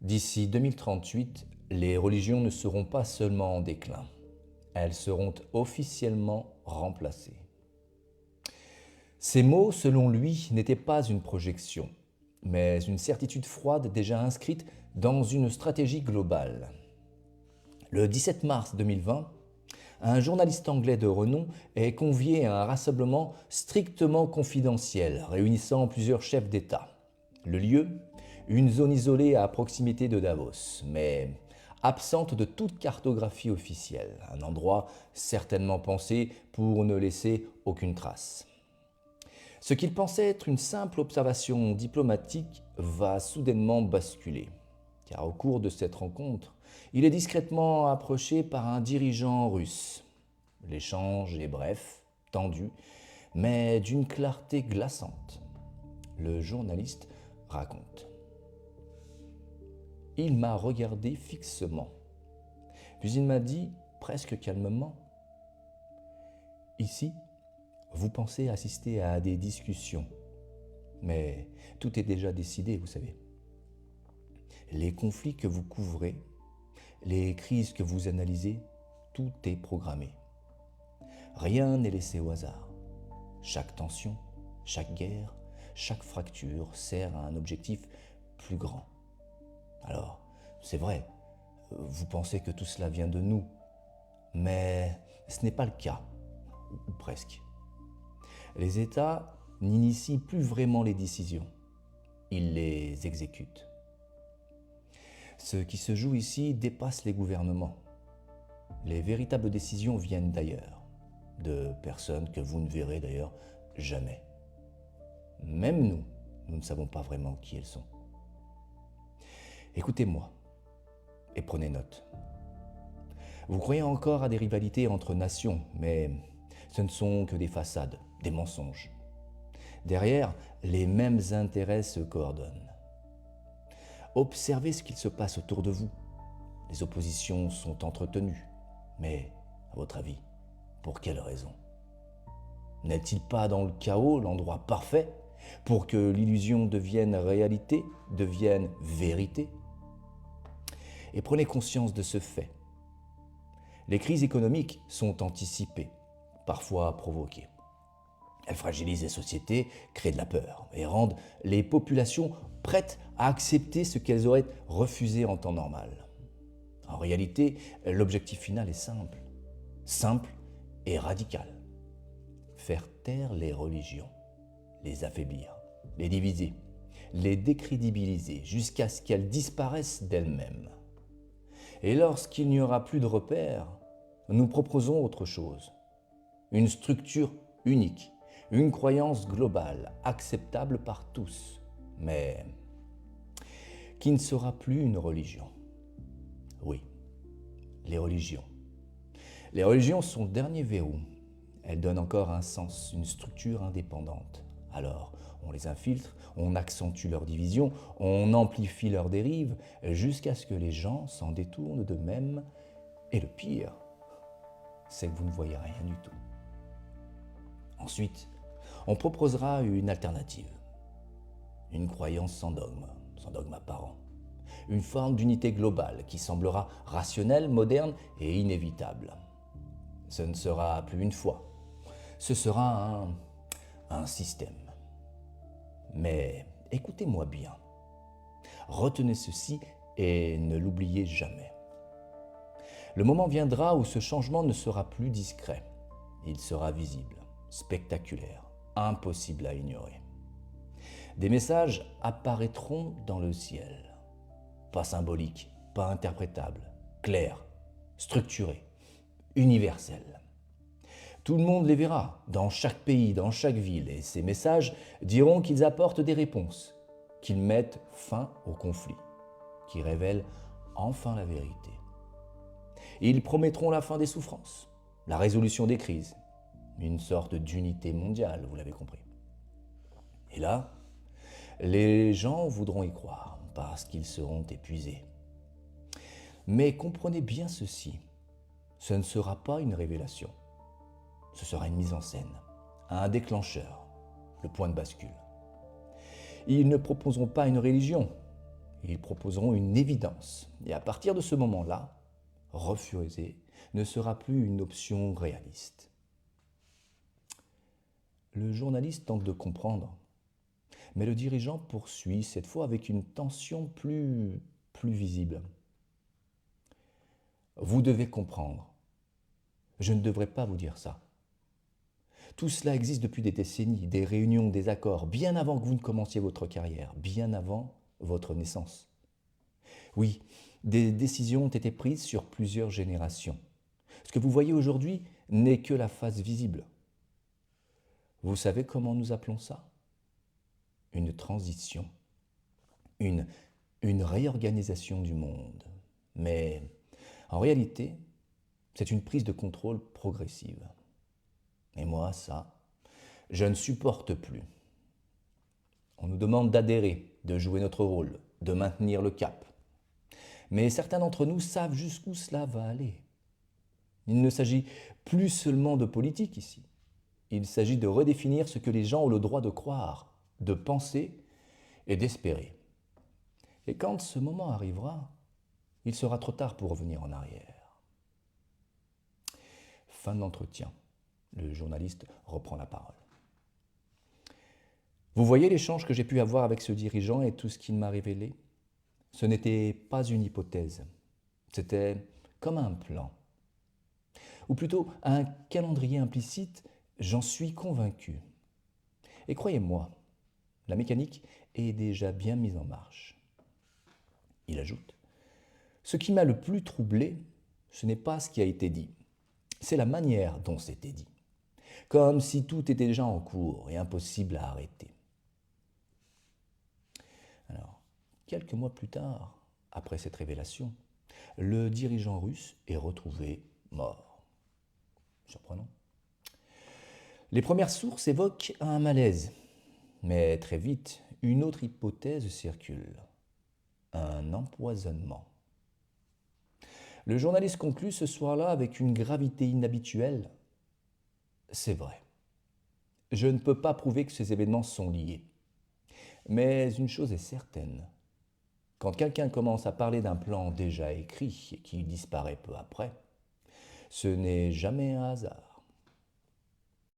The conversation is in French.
D'ici 2038, les religions ne seront pas seulement en déclin, elles seront officiellement remplacées. Ces mots, selon lui, n'étaient pas une projection, mais une certitude froide déjà inscrite dans une stratégie globale. Le 17 mars 2020, un journaliste anglais de renom est convié à un rassemblement strictement confidentiel réunissant plusieurs chefs d'État. Le lieu, une zone isolée à proximité de Davos, mais absente de toute cartographie officielle, un endroit certainement pensé pour ne laisser aucune trace. Ce qu'il pensait être une simple observation diplomatique va soudainement basculer, car au cours de cette rencontre, il est discrètement approché par un dirigeant russe. L'échange est bref, tendu, mais d'une clarté glaçante. Le journaliste raconte. Il m'a regardé fixement, puis il m'a dit, presque calmement, « Ici, vous pensez assister à des discussions, mais tout est déjà décidé, vous savez. Les conflits que vous couvrez, les crises que vous analysez, tout est programmé. Rien n'est laissé au hasard. Chaque tension, chaque guerre, chaque fracture sert à un objectif plus grand. Alors, c'est vrai, vous pensez que tout cela vient de nous, mais ce n'est pas le cas, ou presque. Les États n'initient plus vraiment les décisions, ils les exécutent. Ce qui se joue ici dépasse les gouvernements. Les véritables décisions viennent d'ailleurs, de personnes que vous ne verrez d'ailleurs jamais. Même nous ne savons pas vraiment qui elles sont. Écoutez-moi et prenez note. Vous croyez encore à des rivalités entre nations, mais ce ne sont que des façades, des mensonges. Derrière, les mêmes intérêts se coordonnent. Observez ce qu'il se passe autour de vous. Les oppositions sont entretenues, mais à votre avis, pour quelle raison? N'est-il pas dans le chaos l'endroit parfait pour que l'illusion devienne réalité, devienne vérité? Et prenez conscience de ce fait. Les crises économiques sont anticipées, parfois provoquées. Elles fragilisent les sociétés, créent de la peur et rendent les populations prêtes à accepter ce qu'elles auraient refusé en temps normal. En réalité, l'objectif final est simple et radical. Faire taire les religions, les affaiblir, les diviser, les décrédibiliser jusqu'à ce qu'elles disparaissent d'elles-mêmes. Et lorsqu'il n'y aura plus de repères, nous proposons autre chose. Une structure unique, une croyance globale, acceptable par tous, mais qui ne sera plus une religion. Oui, les religions. Les religions sont le dernier verrou. Elles donnent encore un sens, une structure indépendante. Alors, on les infiltre, on accentue leur division, on amplifie leurs dérives, jusqu'à ce que les gens s'en détournent d'eux-mêmes. Et le pire, c'est que vous ne voyez rien du tout. Ensuite, on proposera une alternative. Une croyance sans dogme apparent. Une forme d'unité globale qui semblera rationnelle, moderne et inévitable. Ce ne sera plus une foi, ce sera un système. Mais écoutez-moi bien, retenez ceci et ne l'oubliez jamais. Le moment viendra où ce changement ne sera plus discret, il sera visible, spectaculaire, impossible à ignorer. Des messages apparaîtront dans le ciel, pas symboliques, pas interprétables, clairs, structurés, universels. Tout le monde les verra, dans chaque pays, dans chaque ville, et ces messages diront qu'ils apportent des réponses, qu'ils mettent fin au conflit, qu'ils révèlent enfin la vérité. Ils promettront la fin des souffrances, la résolution des crises, une sorte d'unité mondiale, vous l'avez compris. Et là, les gens voudront y croire parce qu'ils seront épuisés. Mais comprenez bien ceci, ce ne sera pas une révélation, ce sera une mise en scène, un déclencheur, le point de bascule. Ils ne proposeront pas une religion, Ils proposeront une évidence. Et à partir de ce moment-là, refuser ne sera plus une option réaliste. Le journaliste tente de comprendre, mais le dirigeant poursuit, cette fois avec une tension plus visible. Vous devez comprendre. Je ne devrais pas vous dire ça. Tout cela existe depuis des décennies, des réunions, des accords, bien avant que vous ne commenciez votre carrière, bien avant votre naissance. Oui, des décisions ont été prises sur plusieurs générations. Ce que vous voyez aujourd'hui n'est que la face visible. Vous savez comment nous appelons ça? Une transition, une réorganisation du monde. Mais en réalité, c'est une prise de contrôle progressive. Et moi, ça, je ne supporte plus. On nous demande d'adhérer, de jouer notre rôle, de maintenir le cap. Mais certains d'entre nous savent jusqu'où cela va aller. Il ne s'agit plus seulement de politique ici. Il s'agit de redéfinir ce que les gens ont le droit de croire, de penser et d'espérer. Et quand ce moment arrivera, il sera trop tard pour revenir en arrière. Fin de l'entretien. Le journaliste reprend la parole. Vous voyez l'échange que j'ai pu avoir avec ce dirigeant et tout ce qu'il m'a révélé? Ce n'était pas une hypothèse, c'était comme un plan. Ou plutôt un calendrier implicite, j'en suis convaincu. Et croyez-moi, la mécanique est déjà bien mise en marche. Il ajoute, ce qui m'a le plus troublé, ce n'est pas ce qui a été dit, c'est la manière dont c'était dit. Comme si tout était déjà en cours et impossible à arrêter. Alors, quelques mois plus tard, après cette révélation, le dirigeant russe est retrouvé mort. Surprenant. Les premières sources évoquent un malaise, mais très vite, une autre hypothèse circule. Un empoisonnement. Le journaliste conclut ce soir-là avec une gravité inhabituelle. C'est vrai. Je ne peux pas prouver que ces événements sont liés. Mais une chose est certaine. Quand quelqu'un commence à parler d'un plan déjà écrit et qui disparaît peu après, ce n'est jamais un hasard.